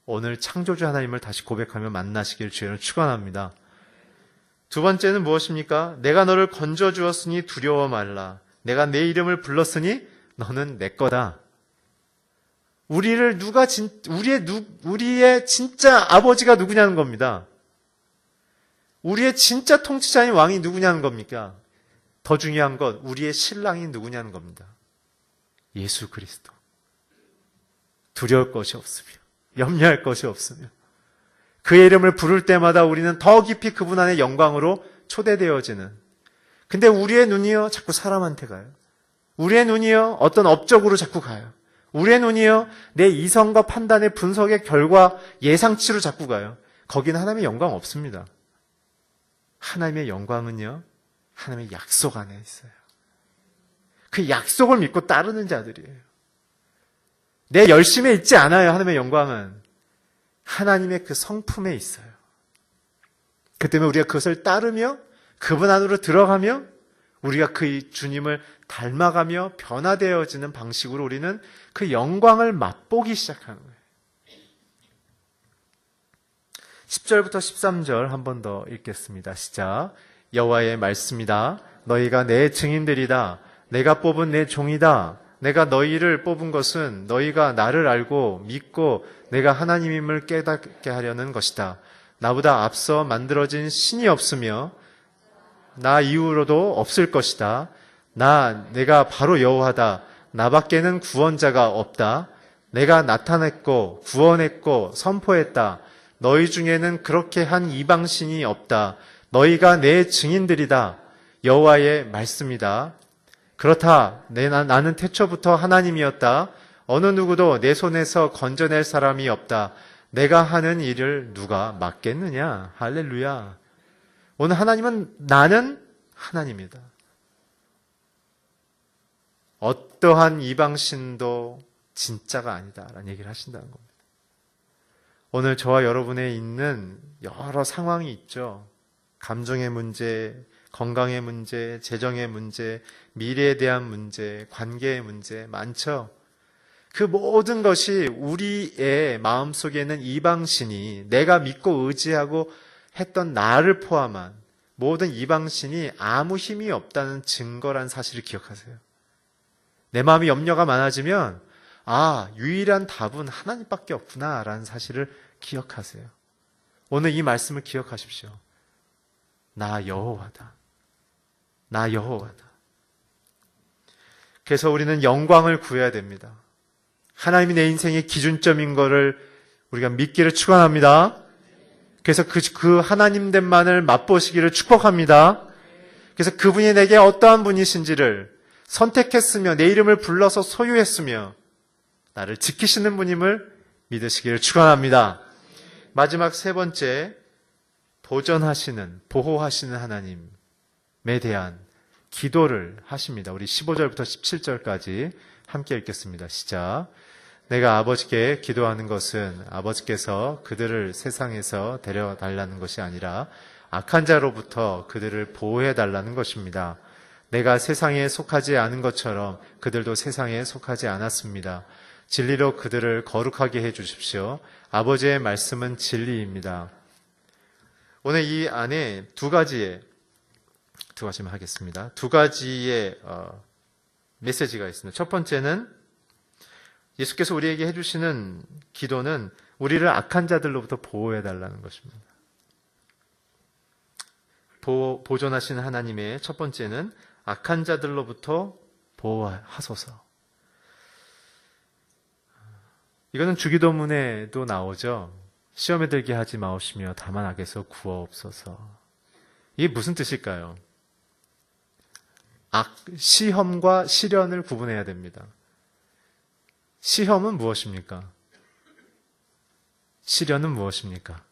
오늘 창조주 하나님을 다시 고백하며 만나시기를 주여는 축원합니다. 두 번째는 무엇입니까? 내가 너를 건져주었으니 두려워 말라. 내가 내 이름을 불렀으니 너는 내 거다. 우리의 진짜 아버지가 누구냐는 겁니다. 우리의 진짜 통치자인 왕이 누구냐는 겁니까? 더 중요한 건 우리의 신랑이 누구냐는 겁니다. 예수 그리스도. 두려울 것이 없으며 염려할 것이 없으며 그의 이름을 부를 때마다 우리는 더 깊이 그분 안의 영광으로 초대되어지는. 근데 우리의 눈이요 자꾸 사람한테 가요. 우리의 눈이요 어떤 업적으로 자꾸 가요. 우리의 눈이요 내 이성과 판단의 분석의 결과 예상치로 자꾸 가요. 거기는 하나님의 영광 없습니다. 하나님의 영광은요 하나님의 약속 안에 있어요. 그 약속을 믿고 따르는 자들이에요. 내 열심에 있지 않아요. 하나님의 영광은 하나님의 그 성품에 있어요. 그 때문에 우리가 그것을 따르며 그분 안으로 들어가며 우리가 그 주님을 닮아가며 변화되어지는 방식으로 우리는 그 영광을 맛보기 시작하는 거예요. 10절부터 13절 한 번 더 읽겠습니다. 시작. 여호와의 말씀이다. 너희가 내 증인들이다. 내가 뽑은 내 종이다. 내가 너희를 뽑은 것은 너희가 나를 알고 믿고 내가 하나님임을 깨닫게 하려는 것이다. 나보다 앞서 만들어진 신이 없으며 나 이후로도 없을 것이다. 내가 바로 여호와다. 나밖에는 구원자가 없다. 내가 나타냈고 구원했고 선포했다. 너희 중에는 그렇게 한 이방신이 없다. 너희가 내 증인들이다. 여호와의 말씀이다. 그렇다. 나는 태초부터 하나님이었다. 어느 누구도 내 손에서 건져낼 사람이 없다. 내가 하는 일을 누가 막겠느냐? 할렐루야. 오늘 하나님은 나는 하나님이다. 어떠한 이방신도 진짜가 아니다라는 얘기를 하신다는 겁니다. 오늘 저와 여러분의 있는 여러 상황이 있죠. 감정의 문제, 건강의 문제, 재정의 문제, 미래에 대한 문제, 관계의 문제 많죠. 그 모든 것이 우리의 마음속에는 이방신이 내가 믿고 의지하고 했던 나를 포함한 모든 이방신이 아무 힘이 없다는 증거란 사실을 기억하세요. 내 마음이 염려가 많아지면 유일한 답은 하나님밖에 없구나라는 사실을 기억하세요. 오늘 이 말씀을 기억하십시오. 나 여호와다. 나 여호와다. 그래서 우리는 영광을 구해야 됩니다. 하나님이 내 인생의 기준점인 것을 우리가 믿기를 축원합니다. 그래서 그 하나님됨만을 맛보시기를 축복합니다. 그래서 그분이 내게 어떠한 분이신지를 선택했으며 내 이름을 불러서 소유했으며 나를 지키시는 분임을 믿으시기를 축원합니다. 마지막 세 번째, 보전하시는, 보호하시는 하나님에 대한 기도를 하십니다. 우리 15절부터 17절까지 함께 읽겠습니다. 시작. 내가 아버지께 기도하는 것은 아버지께서 그들을 세상에서 데려달라는 것이 아니라 악한 자로부터 그들을 보호해달라는 것입니다. 내가 세상에 속하지 않은 것처럼 그들도 세상에 속하지 않았습니다. 진리로 그들을 거룩하게 해주십시오. 아버지의 말씀은 진리입니다. 오늘 이 안에 두 가지만 하겠습니다. 두 가지의 메시지가 있습니다. 첫 번째는 예수께서 우리에게 해주시는 기도는 우리를 악한 자들로부터 보호해달라는 것입니다. 보존하시는 하나님의 첫 번째는 악한 자들로부터 보호하소서. 이거는 주기도문에도 나오죠. 시험에 들게 하지 마옵시며 다만 악에서 구하옵소서. 이게 무슨 뜻일까요? 시험과 시련을 구분해야 됩니다. 시험은 무엇입니까? 시련은 무엇입니까?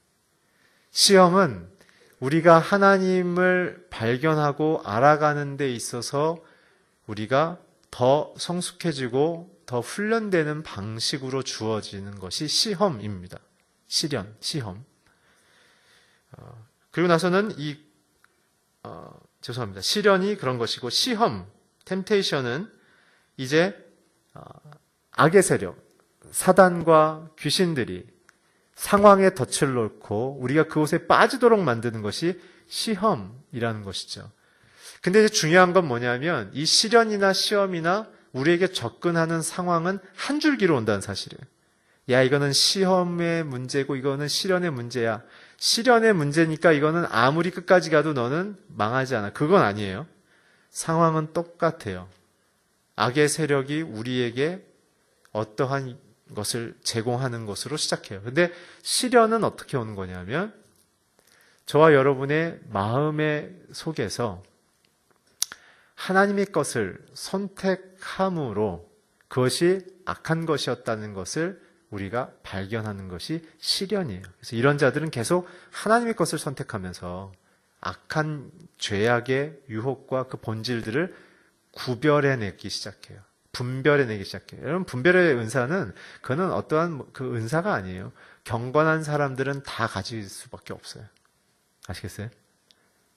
시험은 우리가 하나님을 발견하고 알아가는 데 있어서 우리가 더 성숙해지고 더 훈련되는 방식으로 주어지는 것이 시험입니다. 시험. 그리고 나서는 시련이 그런 것이고 시험, 템테이션은 이제 악의 세력, 사단과 귀신들이 상황에 덫을 놓고 우리가 그곳에 빠지도록 만드는 것이 시험이라는 것이죠. 근데 이제 중요한 건 뭐냐면 이 시련이나 시험이나 우리에게 접근하는 상황은 한 줄기로 온다는 사실이에요. 야, 이거는 시험의 문제고 이거는 시련의 문제야. 시련의 문제니까 이거는 아무리 끝까지 가도 너는 망하지 않아. 그건 아니에요. 상황은 똑같아요. 악의 세력이 우리에게 어떠한 것을 제공하는 것으로 시작해요. 근데 시련은 어떻게 오는 거냐면 저와 여러분의 마음의 속에서 하나님의 것을 선택함으로 그것이 악한 것이었다는 것을 우리가 발견하는 것이 시련이에요. 그래서 이런 자들은 계속 하나님의 것을 선택하면서 악한 죄악의 유혹과 그 본질들을 구별해내기 시작해요. 분별해내기 시작해요. 여러분, 분별의 은사는 그거는 어떠한 그 은사가 아니에요. 경건한 사람들은 다 가질 수밖에 없어요. 아시겠어요?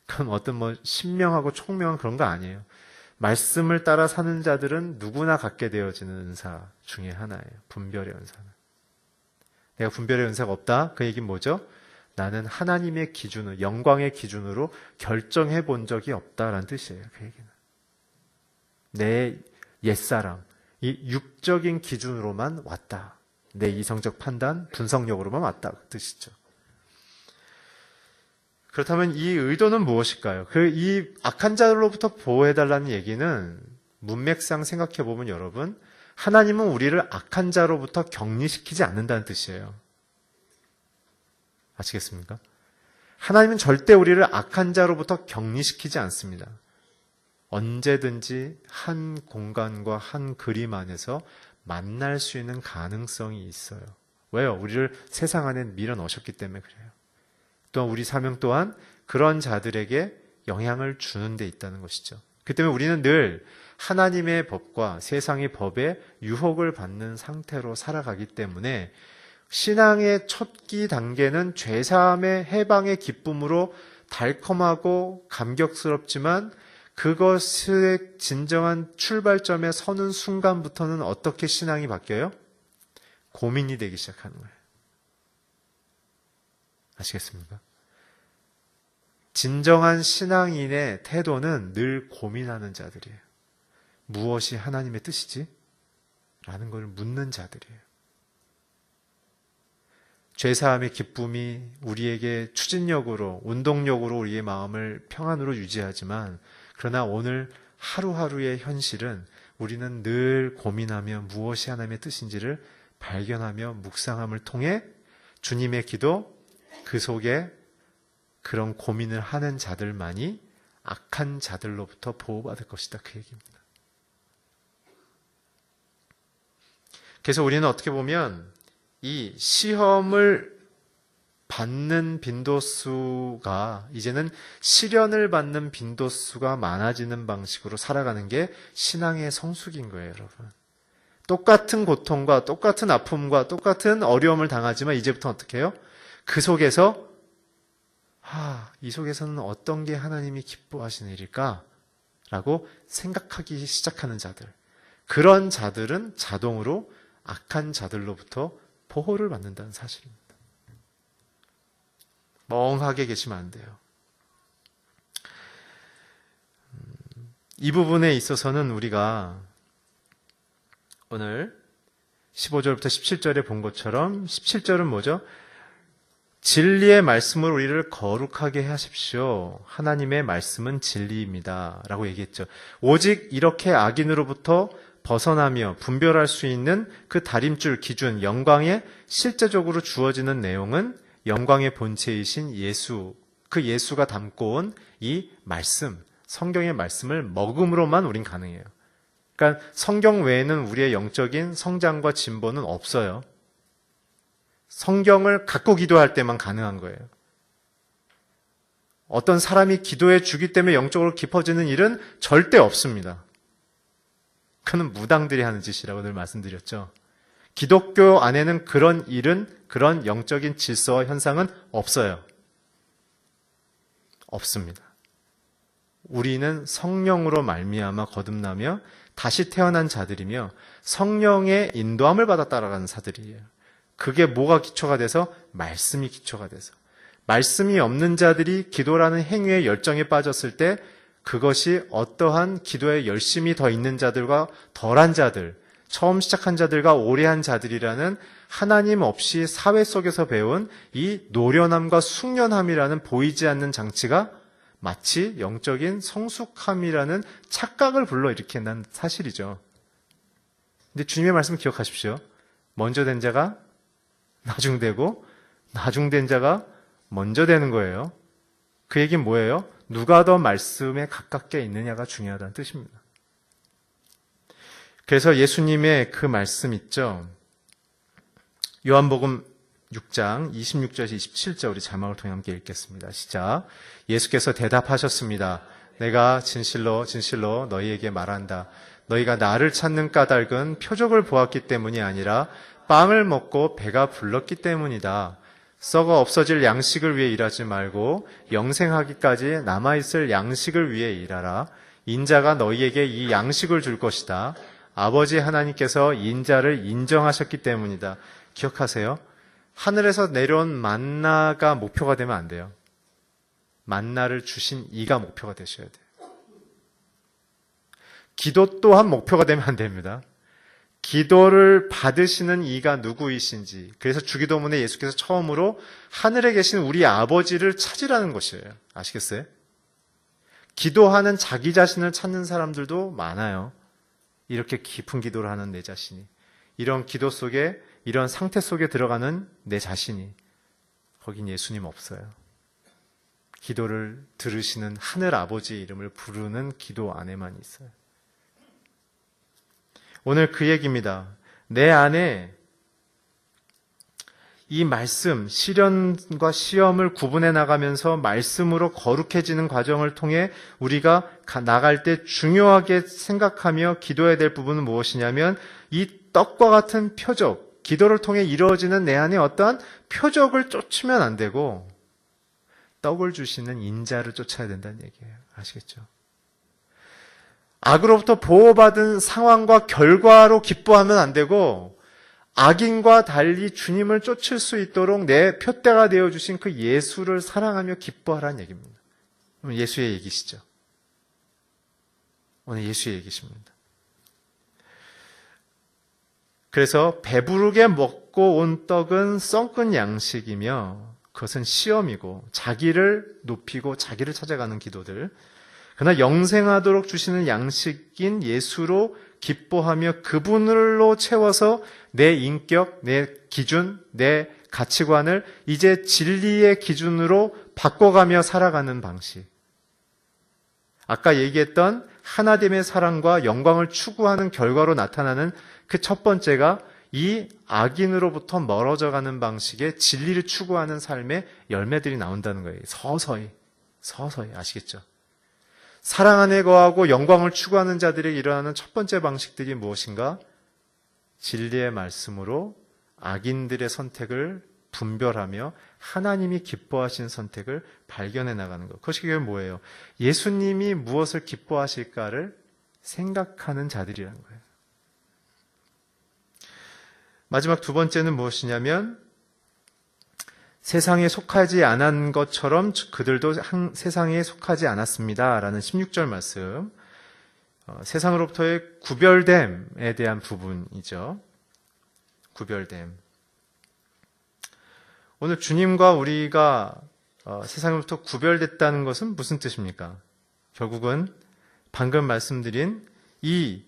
그건 어떤 신명하고 총명한 그런 거 아니에요. 말씀을 따라 사는 자들은 누구나 갖게 되어지는 은사 중에 하나예요. 분별의 은사는. 내가 분별의 은사가 없다? 그 얘기는 뭐죠? 나는 하나님의 기준으로, 영광의 기준으로 결정해 본 적이 없다라는 뜻이에요. 그 얘기는. 내 옛사람, 이 육적인 기준으로만 왔다. 내 이성적 판단, 분석력으로만 왔다. 그 뜻이죠. 그렇다면 이 의도는 무엇일까요? 이 악한 자들로부터 보호해달라는 얘기는 문맥상 생각해 보면 여러분, 하나님은 우리를 악한 자로부터 격리시키지 않는다는 뜻이에요. 아시겠습니까? 하나님은 절대 우리를 악한 자로부터 격리시키지 않습니다. 언제든지 한 공간과 한 그림 안에서 만날 수 있는 가능성이 있어요. 왜요? 우리를 세상 안에 밀어 넣으셨기 때문에 그래요. 또한 우리 사명 또한 그런 자들에게 영향을 주는 데 있다는 것이죠. 그 때문에 우리는 늘 하나님의 법과 세상의 법에 유혹을 받는 상태로 살아가기 때문에 신앙의 첫 기 단계는 죄사함의 해방의 기쁨으로 달콤하고 감격스럽지만 그것의 진정한 출발점에 서는 순간부터는 어떻게 신앙이 바뀌어요? 고민이 되기 시작하는 거예요. 아시겠습니까? 진정한 신앙인의 태도는 늘 고민하는 자들이에요. 무엇이 하나님의 뜻이지? 라는 걸 묻는 자들이에요. 죄사함의 기쁨이 우리에게 추진력으로, 운동력으로 우리의 마음을 평안으로 유지하지만 그러나 오늘 하루하루의 현실은 우리는 늘 고민하며 무엇이 하나님의 뜻인지를 발견하며 묵상함을 통해 주님의 기도, 그 속에 그런 고민을 하는 자들만이 악한 자들로부터 보호받을 것이다. 그 얘기입니다. 그래서 우리는 어떻게 보면 이 시험을 받는 빈도수가 이제는 시련을 받는 빈도수가 많아지는 방식으로 살아가는 게 신앙의 성숙인 거예요, 여러분. 똑같은 고통과 똑같은 아픔과 똑같은 어려움을 당하지만 이제부터 어떻게 해요? 그 속에서 이 속에서는 어떤 게 하나님이 기뻐하시는 일일까? 라고 생각하기 시작하는 자들. 그런 자들은 자동으로 악한 자들로부터 보호를 받는다는 사실입니다. 멍하게 계시면 안 돼요. 이 부분에 있어서는 우리가 오늘 15절부터 17절에 본 것처럼 17절은 뭐죠? 진리의 말씀으로 우리를 거룩하게 하십시오. 하나님의 말씀은 진리입니다. 라고 얘기했죠. 오직 이렇게 악인으로부터 벗어나며 분별할 수 있는 그 다림줄 기준, 영광에 실제적으로 주어지는 내용은 영광의 본체이신 예수, 그 예수가 담고 온 이 말씀, 성경의 말씀을 먹음으로만 우린 가능해요. 그러니까 성경 외에는 우리의 영적인 성장과 진보는 없어요. 성경을 갖고 기도할 때만 가능한 거예요. 어떤 사람이 기도해 주기 때문에 영적으로 깊어지는 일은 절대 없습니다. 그는 무당들이 하는 짓이라고 늘 말씀드렸죠. 기독교 안에는 그런 일은, 그런 영적인 질서와 현상은 없어요. 없습니다. 우리는 성령으로 말미암아 거듭나며 다시 태어난 자들이며 성령의 인도함을 받아 따라가는 자들이에요. 그게 뭐가 기초가 돼서? 말씀이 기초가 돼서. 말씀이 없는 자들이 기도라는 행위에 열정에 빠졌을 때 그것이 어떠한 기도에 열심이 더 있는 자들과 덜한 자들, 처음 시작한 자들과 오래 한 자들이라는 하나님 없이 사회 속에서 배운 이 노련함과 숙련함이라는 보이지 않는 장치가 마치 영적인 성숙함이라는 착각을 불러일으킨다는 사실이죠. 근데 주님의 말씀 기억하십시오. 먼저 된 자가 나중되고 나중된 자가 먼저 되는 거예요. 그 얘기는 뭐예요? 누가 더 말씀에 가깝게 있느냐가 중요하다는 뜻입니다. 그래서 예수님의 그 말씀 있죠. 요한복음 6장 26절에서 27절 우리 자막을 통해 함께 읽겠습니다. 시작. 예수께서 대답하셨습니다. 내가 진실로 진실로 너희에게 말한다. 너희가 나를 찾는 까닭은 표적을 보았기 때문이 아니라 빵을 먹고 배가 불렀기 때문이다. 썩어 없어질 양식을 위해 일하지 말고 영생하기까지 남아있을 양식을 위해 일하라. 인자가 너희에게 이 양식을 줄 것이다. 아버지 하나님께서 인자를 인정하셨기 때문이다. 기억하세요. 하늘에서 내려온 만나가 목표가 되면 안 돼요. 만나를 주신 이가 목표가 되셔야 돼요. 기도 또한 목표가 되면 안 됩니다. 기도를 받으시는 이가 누구이신지. 그래서 주기도문에 예수께서 처음으로 하늘에 계신 우리 아버지를 찾으라는 것이에요. 아시겠어요? 기도하는 자기 자신을 찾는 사람들도 많아요. 이렇게 깊은 기도를 하는 내 자신이, 이런 기도 속에, 이런 상태 속에 들어가는 내 자신이, 거긴 예수님 없어요. 기도를 들으시는 하늘 아버지 이름을 부르는 기도 안에만 있어요. 오늘 그 얘기입니다. 내 안에 이 말씀, 시련과 시험을 구분해 나가면서 말씀으로 거룩해지는 과정을 통해 우리가 나갈 때 중요하게 생각하며 기도해야 될 부분은 무엇이냐면 이 떡과 같은 표적, 기도를 통해 이루어지는 내 안에 어떠한 표적을 쫓으면 안 되고 떡을 주시는 인자를 쫓아야 된다는 얘기예요. 아시겠죠? 악으로부터 보호받은 상황과 결과로 기뻐하면 안 되고 악인과 달리 주님을 쫓을 수 있도록 내 표대가 되어주신 그 예수를 사랑하며 기뻐하라는 얘기입니다. 오늘 예수의 얘기시죠. 오늘 예수의 얘기십니다. 그래서 배부르게 먹고 온 떡은 썩은 양식이며 그것은 시험이고 자기를 높이고 자기를 찾아가는 기도들, 그러나 영생하도록 주시는 양식인 예수로 기뻐하며 그분으로 채워서 내 인격, 내 기준, 내 가치관을 이제 진리의 기준으로 바꿔가며 살아가는 방식. 아까 얘기했던 하나됨의 사랑과 영광을 추구하는 결과로 나타나는 그 첫 번째가 이 악인으로부터 멀어져가는 방식의 진리를 추구하는 삶의 열매들이 나온다는 거예요. 서서히 아시겠죠? 사랑 안에 거하고 영광을 추구하는 자들에게 일어나는 첫 번째 방식들이 무엇인가? 진리의 말씀으로 악인들의 선택을 분별하며 하나님이 기뻐하신 선택을 발견해 나가는 것. 그것이 뭐예요? 예수님이 무엇을 기뻐하실까를 생각하는 자들이라는 거예요. 마지막 두 번째는 무엇이냐면 세상에 속하지 않은 것처럼 그들도 세상에 속하지 않았습니다. 라는 16절 말씀. 세상으로부터의 구별됨에 대한 부분이죠. 구별됨. 오늘 주님과 우리가 세상으로부터 구별됐다는 것은 무슨 뜻입니까? 결국은 방금 말씀드린 이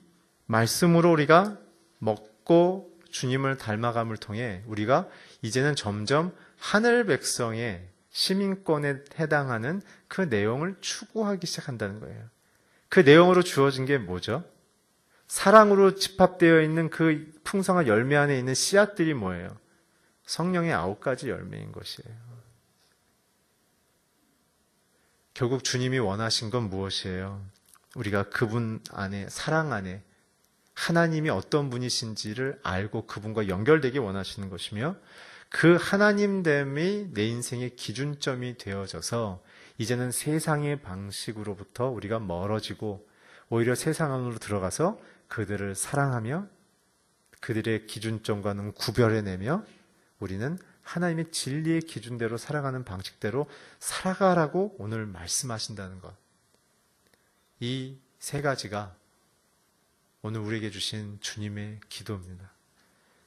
말씀으로 우리가 먹고 주님을 닮아감을 통해 우리가 이제는 점점 하늘 백성의 시민권에 해당하는 그 내용을 추구하기 시작한다는 거예요. 그 내용으로 주어진 게 뭐죠? 사랑으로 집합되어 있는 그 풍성한 열매 안에 있는 씨앗들이 뭐예요? 성령의 9가지 열매인 것이에요. 결국 주님이 원하신 건 무엇이에요? 우리가 그분 안에, 사랑 안에 하나님이 어떤 분이신지를 알고 그분과 연결되기 원하시는 것이며 그 하나님됨이 내 인생의 기준점이 되어져서 이제는 세상의 방식으로부터 우리가 멀어지고 오히려 세상 안으로 들어가서 그들을 사랑하며 그들의 기준점과는 구별해내며 우리는 하나님의 진리의 기준대로 살아가는 방식대로 살아가라고 오늘 말씀하신다는 것. 이 세 가지가 오늘 우리에게 주신 주님의 기도입니다.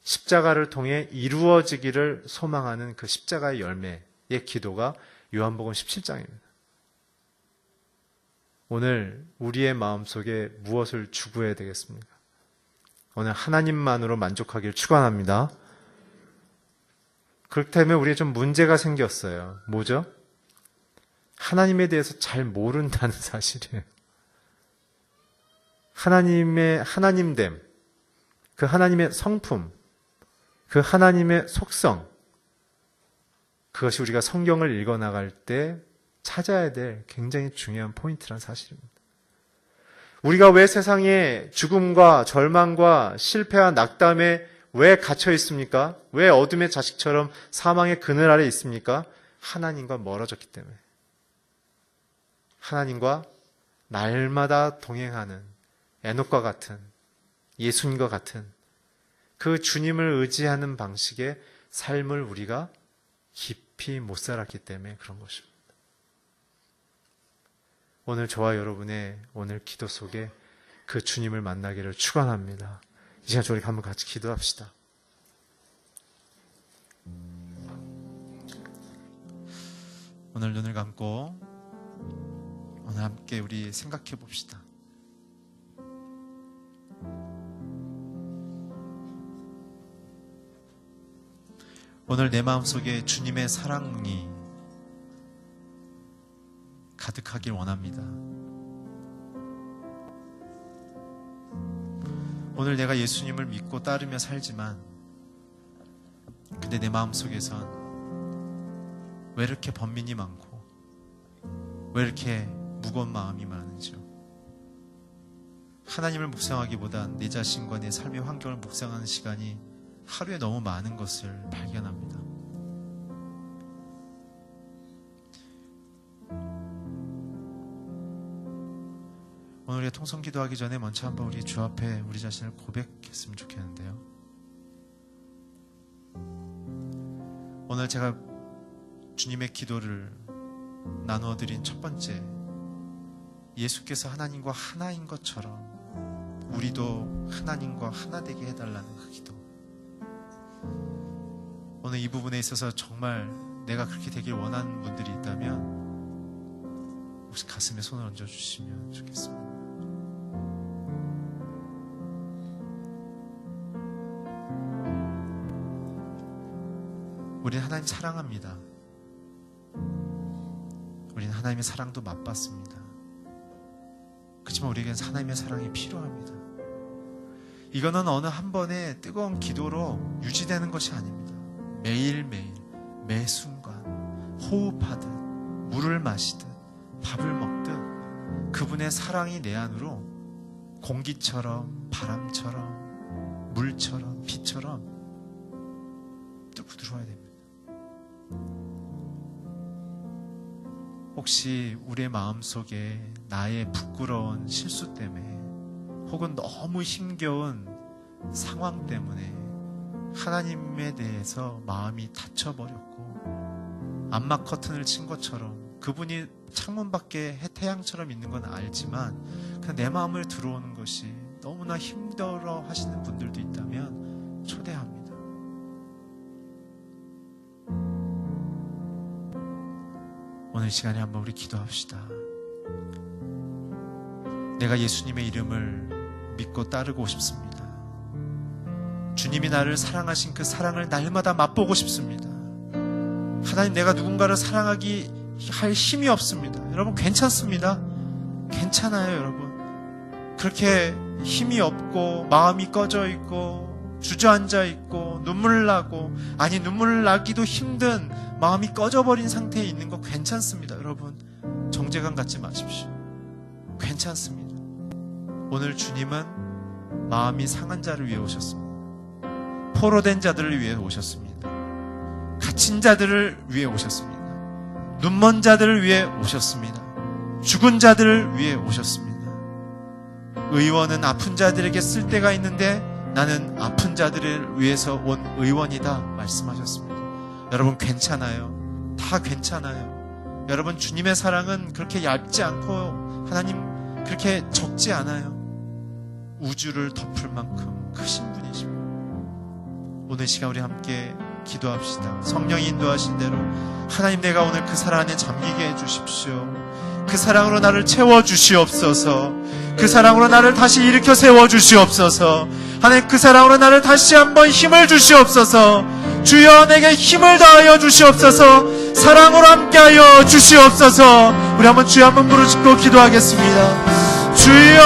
십자가를 통해 이루어지기를 소망하는 그 십자가의 열매의 기도가 요한복음 17장입니다. 오늘 우리의 마음속에 무엇을 추구해야 되겠습니까? 오늘 하나님만으로 만족하기를 축원합니다. 그렇기 때문에 우리에 좀 문제가 생겼어요. 뭐죠? 하나님에 대해서 잘 모른다는 사실이에요. 하나님의 하나님됨, 그 하나님의 성품, 그 하나님의 속성, 그것이 우리가 성경을 읽어나갈 때 찾아야 될 굉장히 중요한 포인트란 사실입니다. 우리가 왜 세상에 죽음과 절망과 실패와 낙담에 왜 갇혀 있습니까? 왜 어둠의 자식처럼 사망의 그늘 아래 있습니까? 하나님과 멀어졌기 때문에. 하나님과 날마다 동행하는 에녹과 같은, 예수님과 같은 그 주님을 의지하는 방식의 삶을 우리가 깊이 못 살았기 때문에 그런 것입니다. 오늘 저와 여러분의 오늘 기도 속에 그 주님을 만나기를 축원합니다. 이 시간 우리 한번 같이 기도합시다. 오늘 눈을 감고 오늘 함께 우리 생각해 봅시다. 오늘 내 마음속에 주님의 사랑이 가득하길 원합니다. 오늘 내가 예수님을 믿고 따르며 살지만 근데 내 마음속에선 왜 이렇게 번민이 많고 왜 이렇게 무거운 마음이 많은지요. 하나님을 묵상하기보단 내 자신과 내 삶의 환경을 묵상하는 시간이 하루에 너무 많은 것을 발견합니다. 오늘 우리가 통성 기도하기 전에 먼저 한번 우리 주 앞에 우리 자신을 고백했으면 좋겠는데요. 오늘 제가 주님의 기도를 나누어 드린 첫 번째, 예수께서 하나님과 하나인 것처럼 우리도 하나님과 하나 되게 해달라는 그 기도. 오늘 이 부분에 있어서 정말 내가 그렇게 되길 원하는 분들이 있다면 혹시 가슴에 손을 얹어주시면 좋겠습니다. 우리는 하나님 사랑합니다. 우리는 하나님의 사랑도 맛봤습니다. 그렇지만 우리에게는 하나님의 사랑이 필요합니다. 이거는 어느 한 번의 뜨거운 기도로 유지되는 것이 아닙니다. 매일매일, 매 순간 호흡하듯 물을 마시듯 밥을 먹듯 그분의 사랑이 내 안으로 공기처럼 바람처럼 물처럼 빛처럼 뚫고 들어와야 됩니다. 혹시 우리의 마음속에 나의 부끄러운 실수 때문에 혹은 너무 힘겨운 상황 때문에 하나님에 대해서 마음이 닫혀버렸고 암막 커튼을 친 것처럼 그분이 창문 밖에 태양처럼 있는 건 알지만 그냥 내 마음을 들어오는 것이 너무나 힘들어 하시는 분들도 있다면 초대합니다. 오늘 시간에 한번 우리 기도합시다. 내가 예수님의 이름을 믿고 따르고 싶습니다. 주님이 나를 사랑하신 그 사랑을 날마다 맛보고 싶습니다. 하나님, 내가 누군가를 사랑하기 할 힘이 없습니다. 여러분, 괜찮습니다. 괜찮아요, 여러분. 그렇게 힘이 없고 마음이 꺼져 있고 주저앉아 있고 눈물 나고, 아니 눈물 나기도 힘든 마음이 꺼져버린 상태에 있는 거 괜찮습니다. 여러분, 정죄감 갖지 마십시오. 괜찮습니다. 오늘 주님은 마음이 상한 자를 위해 오셨습니다. 포로된 자들을 위해 오셨습니다. 갇힌 자들을 위해 오셨습니다. 눈먼 자들을 위해 오셨습니다. 죽은 자들을 위해 오셨습니다. 의원은 아픈 자들에게 쓸 데가 있는데 나는 아픈 자들을 위해서 온 의원이다 말씀하셨습니다. 여러분, 괜찮아요. 다 괜찮아요. 여러분, 주님의 사랑은 그렇게 얇지 않고 하나님 그렇게 적지 않아요. 우주를 덮을 만큼 크신 분이십니다. 오늘 시간 우리 함께 기도합시다. 성령이 인도하신 대로 하나님, 내가 오늘 그 사랑 안에 잠기게 해주십시오. 그 사랑으로 나를 채워주시옵소서. 그 사랑으로 나를 다시 일으켜 세워주시옵소서. 하나님, 그 사랑으로 나를 다시 한번 힘을 주시옵소서. 주여, 내게 힘을 다하여 주시옵소서. 사랑으로 함께하여 주시옵소서. 우리 한번 주여 한번 부르짖고 기도하겠습니다. 주여,